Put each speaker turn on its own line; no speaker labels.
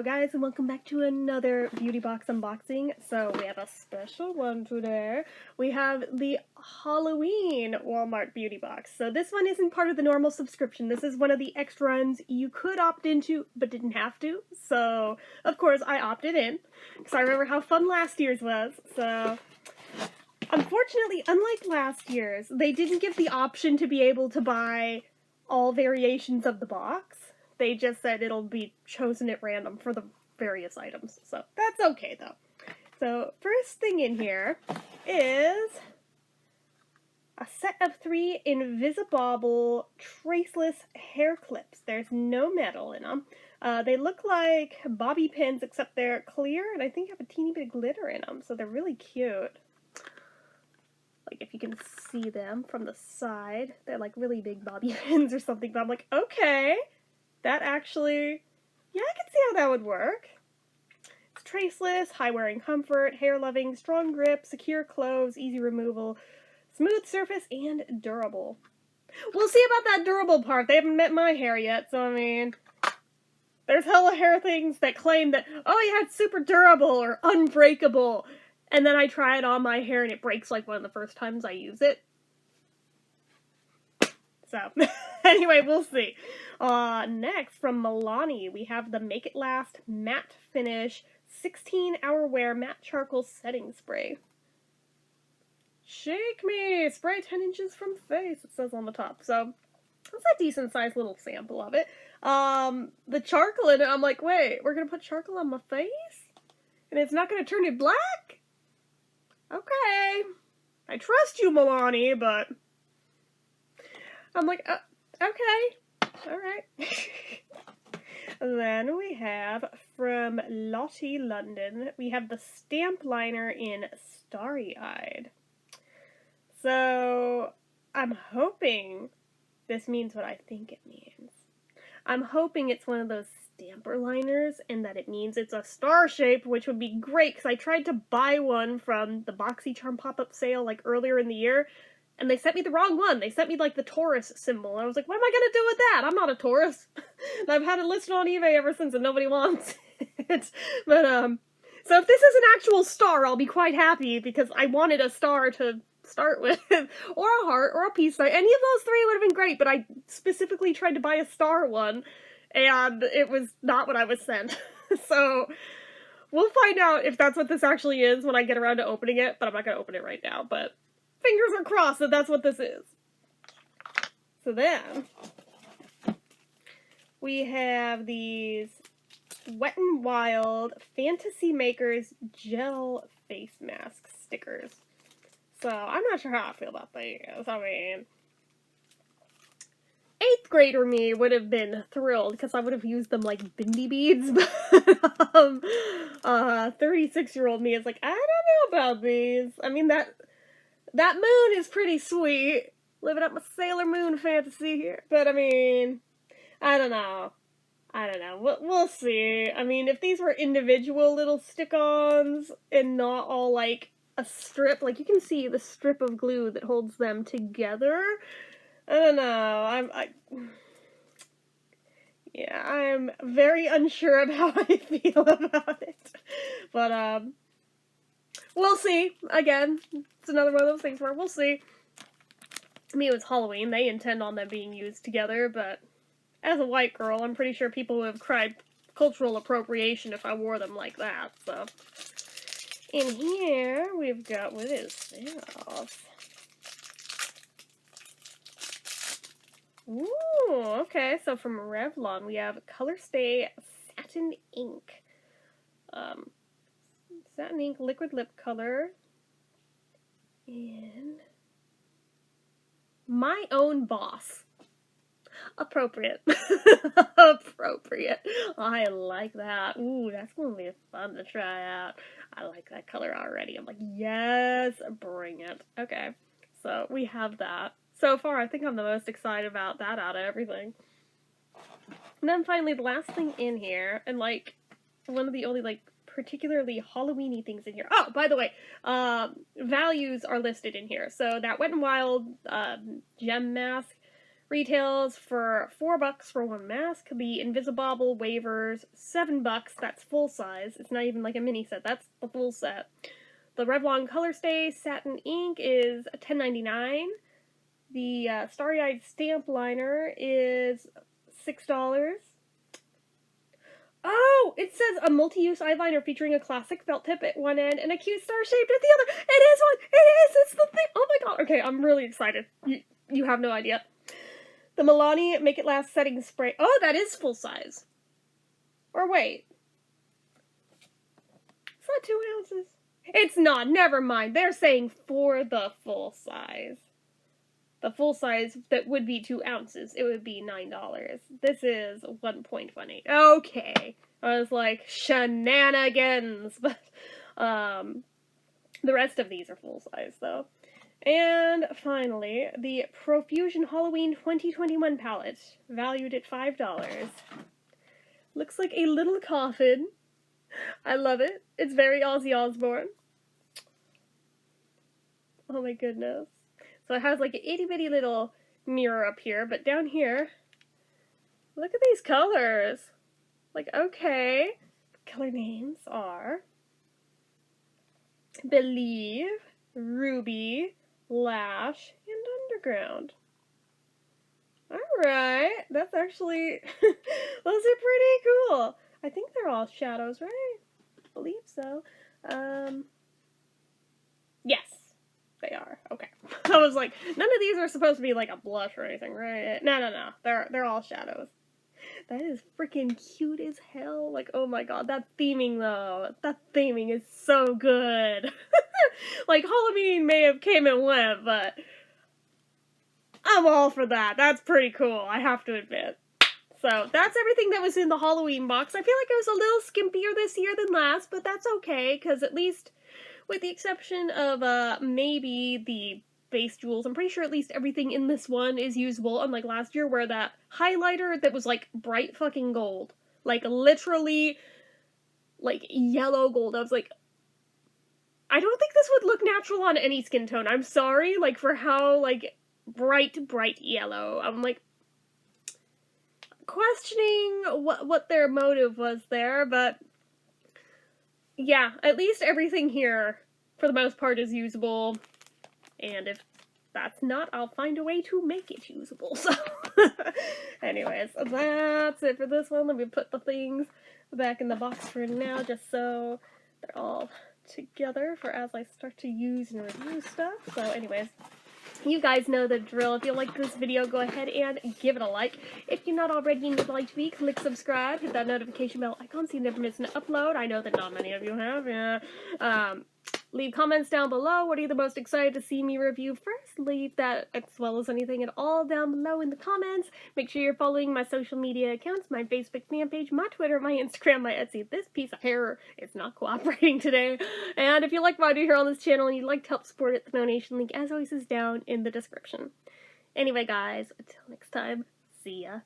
Hello guys and welcome back to another beauty box unboxing. So we have a special one today. We have the Halloween Walmart beauty box. So this one isn't part of the normal subscription. This is one of the extra ones you could opt into but didn't have to. So of course I opted in because I remember how fun last year's was. So unfortunately, unlike last year's, they didn't give the option to be able to buy all variations of the box. They just said it'll be chosen at random for the various items. So that's okay though. So first thing in here is a set of 3 invisible traceless hair clips. There's no metal in them. They look like bobby pins except they're clear and I think have a teeny bit of glitter in them. So they're really cute. Like if you can see them from the side, they're like really big bobby pins or something. But I'm like, okay. That actually, yeah, I can see how that would work. It's traceless, high-wearing comfort, hair-loving, strong grip, secure clothes, easy removal, smooth surface, and durable. We'll see about that durable part. They haven't met my hair yet, so I mean, there's hella hair things that claim that, oh yeah, it's super durable or unbreakable. And then I try it on my hair and it breaks like one of the first times I use it. So, anyway, we'll see. Next, from Milani, we have the Make It Last Matte Finish 16-Hour Wear Matte Charcoal Setting Spray. Shake me! Spray 10 inches from face, it says on the top. So, that's a decent-sized little sample of it. The charcoal in it, I'm like, wait, we're gonna put charcoal on my face? And it's not gonna turn it black? Okay. I trust you, Milani, but I'm like, okay, alright. Then we have, from Lottie London, we have the Stamp Liner in Starry Eyed. So, I'm hoping this means what I think it means. I'm hoping it's one of those stamper liners and that it means it's a star shape, which would be great because I tried to buy one from the BoxyCharm pop-up sale like earlier in the year. And they sent me the wrong one. They sent me, like, the Taurus symbol. And I was like, what am I gonna do with that? I'm not a Taurus. And I've had it listed on eBay ever since and nobody wants it. But, so if this is an actual star, I'll be quite happy because I wanted a star to start with. Or a heart, or a peace sign. Any of those 3 would have been great, but I specifically tried to buy a star one. And it was not what I was sent. So, we'll find out if that's what this actually is when I get around to opening it. But I'm not gonna open it right now, but fingers are crossed that that's what this is. So then, we have these Wet n Wild Fantasy Makers Gel Face Mask stickers. So, I'm not sure how I feel about these. I mean, 8th grader me would have been thrilled because I would have used them like bindi beads, but 36-year-old me is like, I don't know about these. I mean, that moon is pretty sweet. Living up my Sailor Moon fantasy here. But, I mean, I don't know. We'll see. I mean, if these were individual little stick-ons and not all, like, a strip, like, you can see the strip of glue that holds them together. I don't know. I'm very unsure of how I feel about it. But, we'll see. Again, it's another one of those things where we'll see. I mean, it was Halloween. They intend on them being used together, but as a white girl, I'm pretty sure people would have cried cultural appropriation if I wore them like that, so. In here, we've got, what is this? Ooh, okay, so from Revlon, we have Color Stay Satin Ink. Satin Ink Liquid Lip Color in My Own Boss. Appropriate. Appropriate. I like that. Ooh, that's gonna be fun to try out. I like that color already. I'm like, yes, bring it. Okay, so we have that. So far, I think I'm the most excited about that out of everything. And then finally, the last thing in here, and like, one of the only like particularly Halloween-y things in here. Oh, by the way, values are listed in here. So that Wet n Wild gem mask Retails for $4 for one mask. The Invisibobble Wavers, $7. That's full size. It's not even like a mini set. That's the full set. The Revlon Color Stay Satin Ink is $10.99. The Starry-Eyed Stamp Liner is $6. Oh, it says a multi-use eyeliner featuring a classic felt tip at one end and a cute star shaped at the other. It is one! It is! It's the thing! Oh my god! Okay, I'm really excited. You have no idea. The Milani Make It Last Setting Spray. Oh, that is full size. Or wait. It's not 2 ounces. It's not. Never mind. They're saying for the full size. The full size that would be 2 ounces. It would be $9. This is 1.18. Okay. I was like, shenanigans. But, the rest of these are full size, though. And finally, the Profusion Halloween 2021 palette, valued at $5. Looks like a little coffin. I love it. It's very Ozzy Osbourne. Oh my goodness. So it has like an itty bitty little mirror up here, but down here, look at these colors. Like, okay. Color names are Believe, Ruby, Lash, and Underground. Alright, that's actually, those are pretty cool. I think they're all shadows, right? I believe so. Yes, they are. Okay. I was like, none of these are supposed to be like a blush or anything, right? No. They're all shadows. That is freaking cute as hell. Like, oh my god, that theming though. That theming is so good. Like, Halloween may have came and went, but I'm all for that. That's pretty cool, I have to admit. So, that's everything that was in the Halloween box. I feel like it was a little skimpier this year than last, but that's okay, because at least, with the exception of, maybe the base jewels, I'm pretty sure at least everything in this one is usable, unlike last year, where that highlighter that was, like, bright fucking gold. Like, literally, like, yellow gold. I was like, I don't think this would look natural on any skin tone. I'm sorry, like, for how, like, bright yellow. I'm, like, questioning what their motive was there, but yeah, at least everything here, for the most part, is usable, and if that's not, I'll find a way to make it usable, so anyways, that's it for this one. Let me put the things back in the box for now, just so they're all together for as I start to use and review stuff. So anyways, you guys know the drill. If you like this video, go ahead and give it a like. If you're not already and would like to be, click subscribe, hit that notification bell icon so you never miss an upload. I know that not many of you have, yeah. Leave comments down below. What are you the most excited to see me review first? Leave that, as well as anything at all, down below in the comments. Make sure you're following my social media accounts, my Facebook fan page, my Twitter, my Instagram, my Etsy. This piece of hair is not cooperating today. And if you like what I do here on this channel and you'd like to help support it, the donation link, as always, is down in the description. Anyway, guys, until next time, see ya.